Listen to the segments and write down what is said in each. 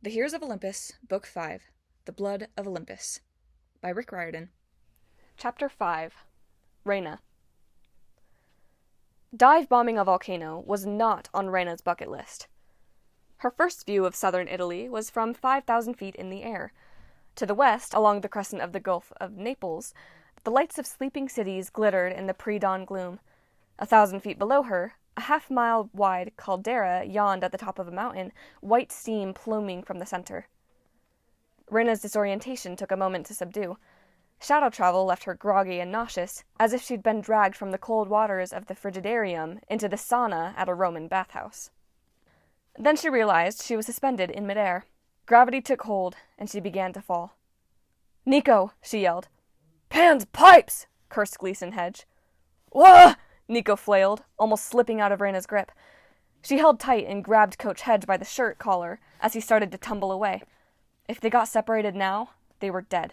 The Heroes of Olympus, Book 5, The Blood of Olympus, by Rick Riordan. Chapter 5. Reyna. Dive bombing a volcano was not on Reyna's bucket list. Her first view of southern Italy was from 5,000 feet in the air. To the west, along the crescent of the Gulf of Naples, the lights of sleeping cities glittered in the pre-dawn gloom. 1,000 feet below her, a half-mile-wide caldera yawned at the top of a mountain, white steam pluming from the center. Reyna's disorientation took a moment to subdue. Shadow travel left her groggy and nauseous, as if she'd been dragged from the cold waters of the frigidarium into the sauna at a Roman bathhouse. Then she realized she was suspended in midair. Gravity took hold, and she began to fall. "Nico!" she yelled. "Pan's pipes!" cursed Gleason Hedge. "Wah!" Nico flailed, almost slipping out of Reyna's grip. She held tight and grabbed Coach Hedge by the shirt collar as he started to tumble away. If they got separated now, they were dead.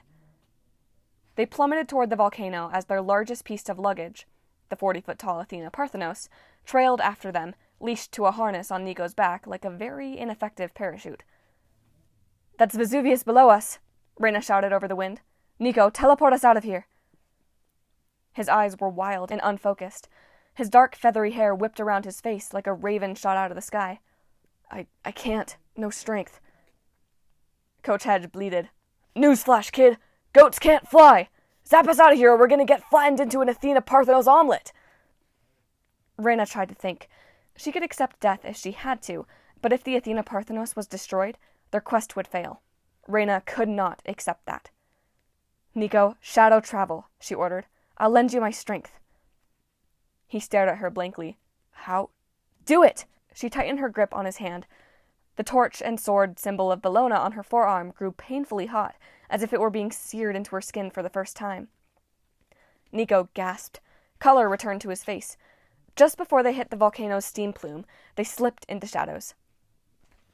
They plummeted toward the volcano as their largest piece of luggage, the 40-foot-tall Athena Parthenos, trailed after them, leashed to a harness on Nico's back like a very ineffective parachute. "That's Vesuvius below us," Reyna shouted over the wind. "Nico, teleport us out of here." His eyes were wild and unfocused. His dark, feathery hair whipped around his face like a raven shot out of the sky. I can't. No strength." Coach Hedge bleated. "Newsflash, kid! Goats can't fly! Zap us out of here or we're gonna get flattened into an Athena Parthenos omelet!" Reyna tried to think. She could accept death if she had to, but if the Athena Parthenos was destroyed, their quest would fail. Reyna could not accept that. "Nico, shadow travel," she ordered. "I'll lend you my strength." He stared at her blankly. "How? Do it!" She tightened her grip on his hand. The torch and sword symbol of Bellona on her forearm grew painfully hot, as if it were being seared into her skin for the first time. Nico gasped. Color returned to his face. Just before they hit the volcano's steam plume, they slipped into shadows.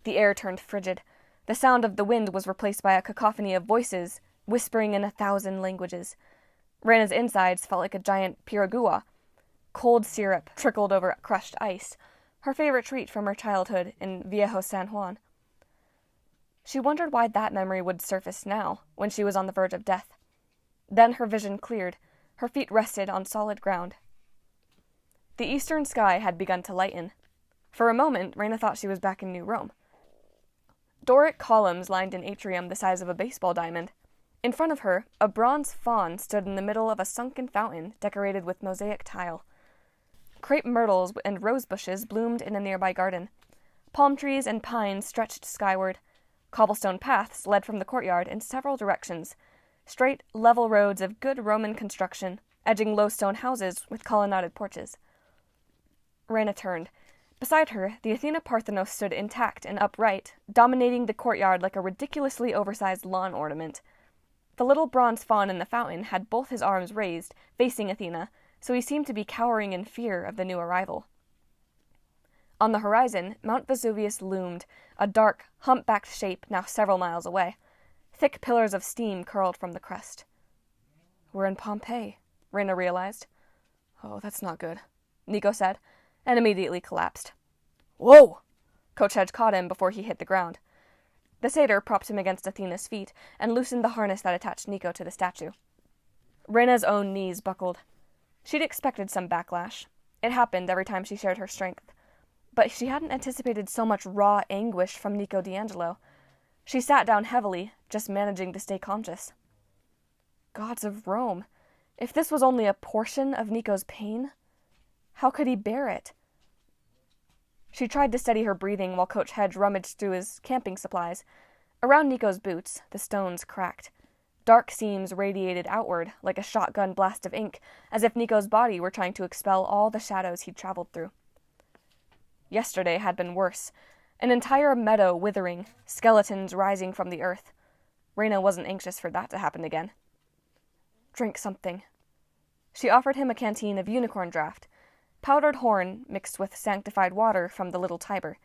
The air turned frigid. The sound of the wind was replaced by a cacophony of voices, whispering in 1,000 languages. Reyna's insides felt like a giant piragua. Cold syrup trickled over crushed ice, her favorite treat from her childhood in Viejo San Juan. She wondered why that memory would surface now, when she was on the verge of death. Then her vision cleared. Her feet rested on solid ground. The eastern sky had begun to lighten. For a moment, Reyna thought she was back in New Rome. Doric columns lined an atrium the size of a baseball diamond. In front of her, a bronze faun stood in the middle of a sunken fountain decorated with mosaic tile. Crepe myrtles and rose bushes bloomed in a nearby garden. Palm trees and pines stretched skyward. Cobblestone paths led from the courtyard in several directions, straight, level roads of good Roman construction, edging low stone houses with colonnaded porches. Reyna turned. Beside her, the Athena Parthenos stood intact and upright, dominating the courtyard like a ridiculously oversized lawn ornament. The little bronze faun in the fountain had both his arms raised, facing Athena, so he seemed to be cowering in fear of the new arrival. On the horizon, Mount Vesuvius loomed, a dark, humpbacked shape now several miles away. Thick pillars of steam curled from the crest. "We're in Pompeii," Reyna realized. "Oh, that's not good," Nico said, and immediately collapsed. "Whoa!" Coach Hedge caught him before he hit the ground. The satyr propped him against Athena's feet and loosened the harness that attached Nico to the statue. Reyna's own knees buckled. She'd expected some backlash. It happened every time she shared her strength. But she hadn't anticipated so much raw anguish from Nico D'Angelo. She sat down heavily, just managing to stay conscious. Gods of Rome! If this was only a portion of Nico's pain, how could he bear it? She tried to steady her breathing while Coach Hedge rummaged through his camping supplies. Around Nico's boots, the stones cracked. Dark seams radiated outward like a shotgun blast of ink, as if Nico's body were trying to expel all the shadows he'd traveled through. Yesterday had been worse. An entire meadow withering, skeletons rising from the earth. Reyna wasn't anxious for that to happen again. "Drink something." She offered him a canteen of unicorn draft, powdered horn mixed with sanctified water from the little Tiber.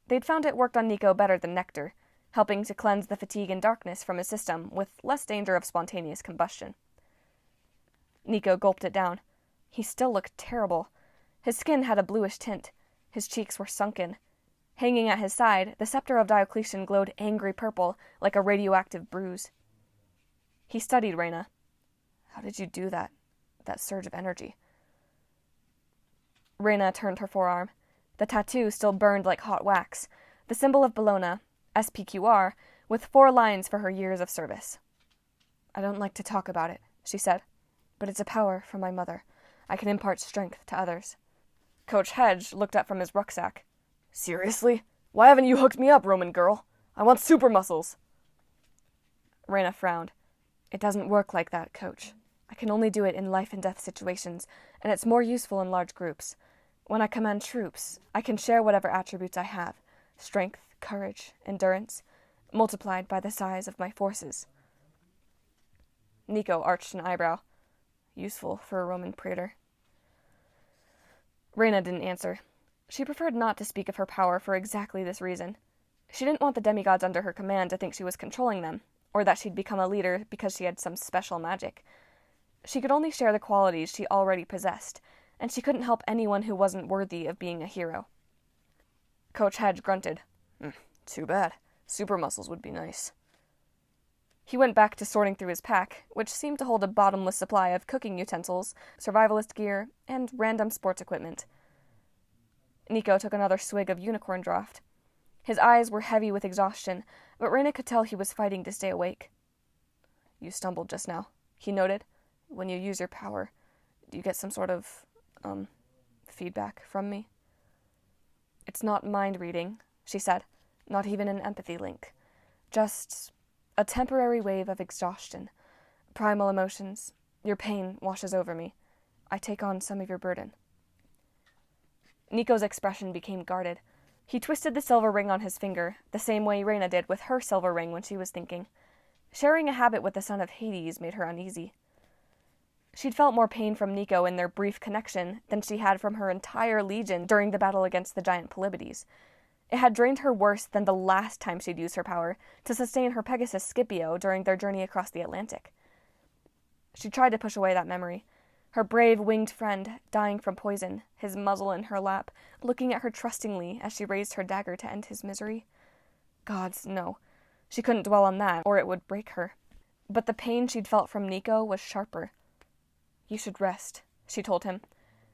They'd found it worked on Nico better than nectar, helping to cleanse the fatigue and darkness from his system with less danger of spontaneous combustion. Nico gulped it down. He still looked terrible. His skin had a bluish tint. His cheeks were sunken. Hanging at his side, the scepter of Diocletian glowed angry purple, like a radioactive bruise. He studied Reyna. How did you do that surge of energy? Reyna turned her forearm. The tattoo still burned like hot wax, the symbol of Bologna, SPQR, with 4 lines for her years of service. I don't like to talk about it, she said, but it's a power from my mother. I can impart strength to others. Coach Hedge looked up from his rucksack. Seriously? Why haven't you hooked me up, Roman girl? I want super muscles. Reyna frowned. It doesn't work like that, Coach. I can only do it in life and death situations, and it's more useful in large groups. When I command troops, I can share whatever attributes I have, strength, courage, endurance, multiplied by the size of my forces. Nico arched an eyebrow. Useful for a Roman praetor. Reyna didn't answer. She preferred not to speak of her power for exactly this reason. She didn't want the demigods under her command to think she was controlling them, or that she'd become a leader because she had some special magic. She could only share the qualities she already possessed, and she couldn't help anyone who wasn't worthy of being a hero. Coach Hedge grunted. Too bad. Super muscles would be nice. He went back to sorting through his pack, which seemed to hold a bottomless supply of cooking utensils, survivalist gear, and random sports equipment. Nico took another swig of unicorn draught. His eyes were heavy with exhaustion, but Reyna could tell he was fighting to stay awake. You stumbled just now, he noted. When you use your power, do you get some sort of, feedback from me? It's not mind reading, she said. Not even an empathy link. Just a temporary wave of exhaustion. Primal emotions. Your pain washes over me. I take on some of your burden. Nico's expression became guarded. He twisted the silver ring on his finger, the same way Reyna did with her silver ring when she was thinking. Sharing a habit with the son of Hades made her uneasy. She'd felt more pain from Nico in their brief connection than she had from her entire legion during the battle against the giant Polybides. It had drained her worse than the last time she'd used her power to sustain her Pegasus Scipio during their journey across the Atlantic. She tried to push away that memory. Her brave winged friend, dying from poison, his muzzle in her lap, looking at her trustingly as she raised her dagger to end his misery. Gods, no. She couldn't dwell on that, or it would break her. But the pain she'd felt from Nico was sharper. You should rest, she told him.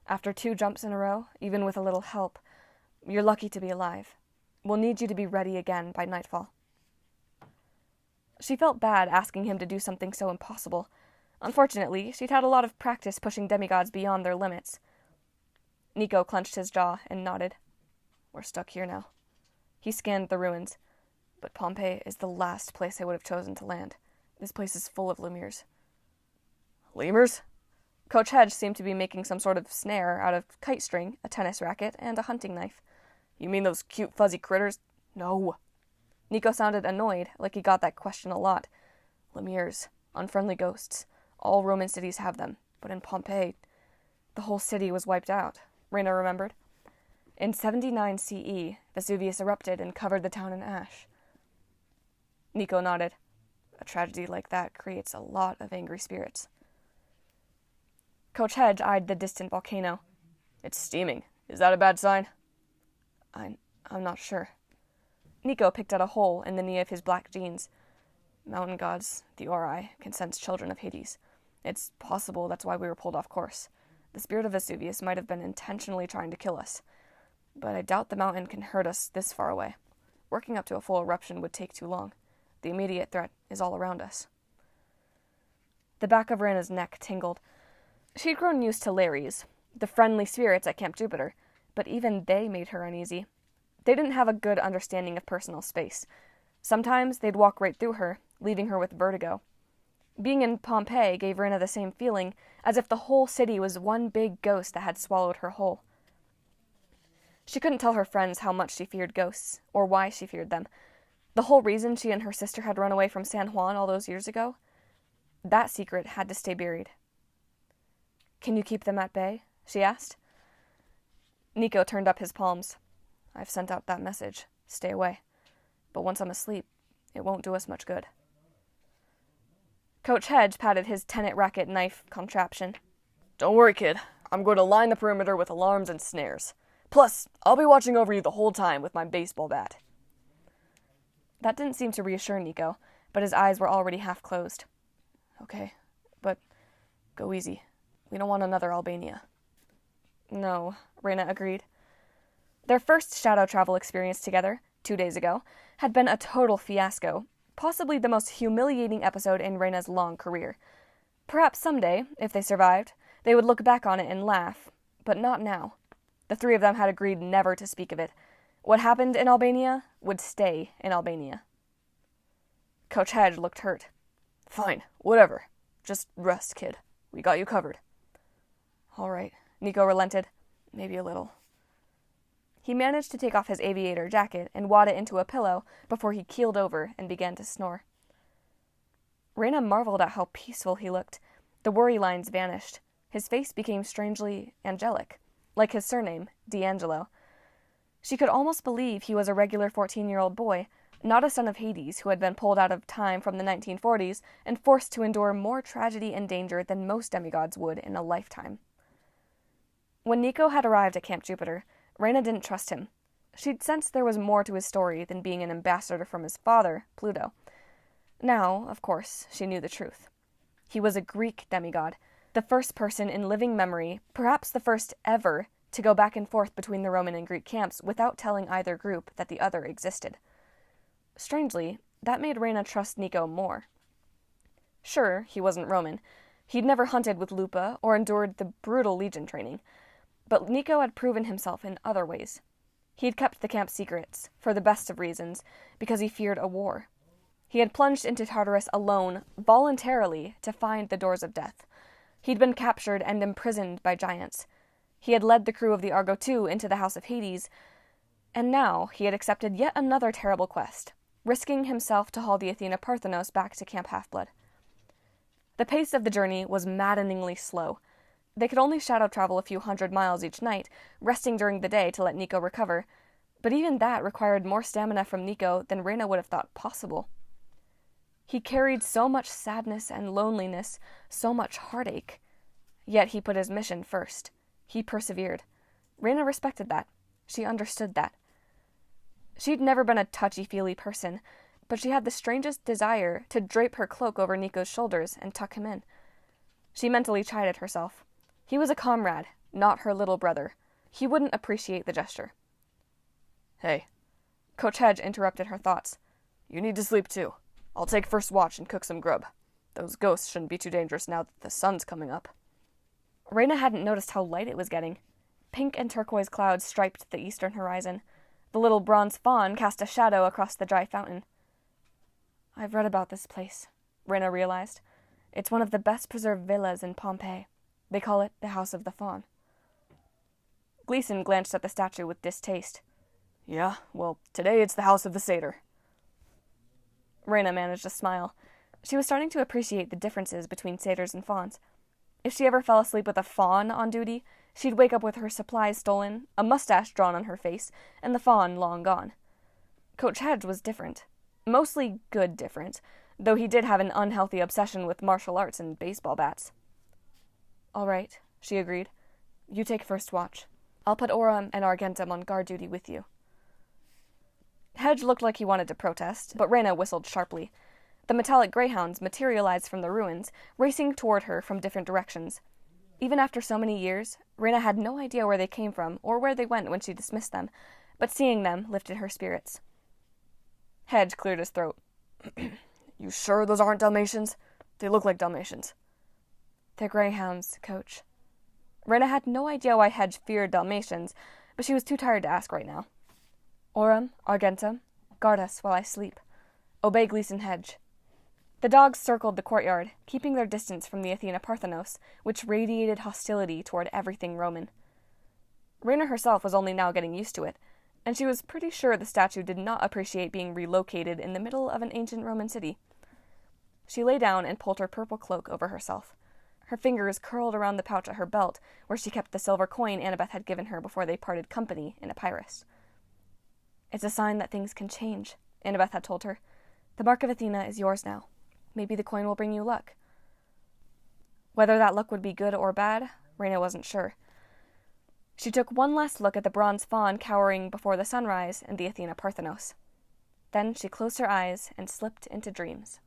After 2 jumps in a row, even with a little help, you're lucky to be alive. We'll need you to be ready again by nightfall. She felt bad asking him to do something so impossible. Unfortunately, she'd had a lot of practice pushing demigods beyond their limits. Nico clenched his jaw and nodded. We're stuck here now. He scanned the ruins. But Pompeii is the last place I would have chosen to land. This place is full of lemurs. Lemurs? Coach Hedge seemed to be making some sort of snare out of kite string, a tennis racket, and a hunting knife. You mean those cute fuzzy critters? No. Nico sounded annoyed, like he got that question a lot. Lemurs. Unfriendly ghosts. All Roman cities have them, but in Pompeii, the whole city was wiped out, Reyna remembered. In 79 CE, Vesuvius erupted and covered the town in ash. Nico nodded. A tragedy like that creates a lot of angry spirits. Coach Hedge eyed the distant volcano. It's steaming. Is that a bad sign? I'm not sure. Nico picked at a hole in the knee of his black jeans. Mountain gods, the Ori, can sense children of Hades. It's possible that's why we were pulled off course. The spirit of Vesuvius might have been intentionally trying to kill us. But I doubt the mountain can hurt us this far away. Working up to a full eruption would take too long. The immediate threat is all around us. The back of Reyna's neck tingled. She'd grown used to Lares, the friendly spirits at Camp Jupiter, but even they made her uneasy. They didn't have a good understanding of personal space. Sometimes they'd walk right through her, leaving her with vertigo. Being in Pompeii gave Reyna the same feeling, as if the whole city was one big ghost that had swallowed her whole. She couldn't tell her friends how much she feared ghosts, or why she feared them. The whole reason she and her sister had run away from San Juan all those years ago? That secret had to stay buried. Can you keep them at bay? She asked. Nico turned up his palms. I've sent out that message. Stay away. But once I'm asleep, it won't do us much good. Coach Hedge patted his tennis racket knife contraption. Don't worry, kid. I'm going to line the perimeter with alarms and snares. Plus, I'll be watching over you the whole time with my baseball bat. That didn't seem to reassure Nico, but his eyes were already half closed. Okay, but go easy. We don't want another Albania. No, Reyna agreed. Their first shadow travel experience together, 2 days ago, had been a total fiasco, possibly the most humiliating episode in Reyna's long career. Perhaps someday, if they survived, they would look back on it and laugh, but not now. The three of them had agreed never to speak of it. What happened in Albania would stay in Albania. Coach Hedge looked hurt. Fine, whatever. Just rest, kid. We got you covered. All right, Nico relented. Maybe a little. He managed to take off his aviator jacket and wad it into a pillow before he keeled over and began to snore. Reyna marveled at how peaceful he looked. The worry lines vanished. His face became strangely angelic, like his surname, D'Angelo. She could almost believe he was a regular 14-year-old boy, not a son of Hades who had been pulled out of time from the 1940s and forced to endure more tragedy and danger than most demigods would in a lifetime. When Nico had arrived at Camp Jupiter, Reyna didn't trust him. She'd sensed there was more to his story than being an ambassador from his father, Pluto. Now, of course, she knew the truth. He was a Greek demigod, the first person in living memory, perhaps the first ever, to go back and forth between the Roman and Greek camps without telling either group that the other existed. Strangely, that made Reyna trust Nico more. Sure, he wasn't Roman. He'd never hunted with Lupa or endured the brutal legion training. But Nico had proven himself in other ways. He'd kept the camp secrets, for the best of reasons, because he feared a war. He had plunged into Tartarus alone, voluntarily, to find the doors of death. He'd been captured and imprisoned by giants. He had led the crew of the Argo II into the House of Hades, and now he had accepted yet another terrible quest, risking himself to haul the Athena Parthenos back to Camp Half-Blood. The pace of the journey was maddeningly slow. They could only shadow travel a few hundred miles each night, resting during the day to let Nico recover, but even that required more stamina from Nico than Reyna would have thought possible. He carried so much sadness and loneliness, so much heartache. Yet he put his mission first. He persevered. Reyna respected that. She understood that. She'd never been a touchy-feely person, but she had the strangest desire to drape her cloak over Nico's shoulders and tuck him in. She mentally chided herself. He was a comrade, not her little brother. He wouldn't appreciate the gesture. Hey. Coach Hedge interrupted her thoughts. You need to sleep too. I'll take first watch and cook some grub. Those ghosts shouldn't be too dangerous now that the sun's coming up. Reyna hadn't noticed how light it was getting. Pink and turquoise clouds striped the eastern horizon. The little bronze fawn cast a shadow across the dry fountain. I've read about this place, Reyna realized. It's one of the best-preserved villas in Pompeii. They call it the House of the Faun. Gleason glanced at the statue with distaste. Yeah, well, today it's the House of the Satyr. Reyna managed a smile. She was starting to appreciate the differences between satyrs and fauns. If she ever fell asleep with a faun on duty, she'd wake up with her supplies stolen, a mustache drawn on her face, and the faun long gone. Coach Hedge was different. Mostly good different, though he did have an unhealthy obsession with martial arts and baseball bats. All right, she agreed. You take first watch. I'll put Aurum and Argentum on guard duty with you. Hedge looked like he wanted to protest, but Reyna whistled sharply. The metallic greyhounds materialized from the ruins, racing toward her from different directions. Even after so many years, Reyna had no idea where they came from or where they went when she dismissed them, but seeing them lifted her spirits. Hedge cleared his throat. You sure those aren't Dalmatians? They look like Dalmatians. They're greyhounds, Coach. Reyna had no idea why Hedge feared Dalmatians, but she was too tired to ask right now. Aurum, Argentum, guard us while I sleep. Obey Gleason Hedge. The dogs circled the courtyard, keeping their distance from the Athena Parthenos, which radiated hostility toward everything Roman. Reyna herself was only now getting used to it, and she was pretty sure the statue did not appreciate being relocated in the middle of an ancient Roman city. She lay down and pulled her purple cloak over herself. Her fingers curled around the pouch at her belt, where she kept the silver coin Annabeth had given her before they parted company in Epirus. It's a sign that things can change, Annabeth had told her. The Mark of Athena is yours now. Maybe the coin will bring you luck. Whether that luck would be good or bad, Reyna wasn't sure. She took one last look at the bronze faun cowering before the sunrise and the Athena Parthenos. Then she closed her eyes and slipped into dreams.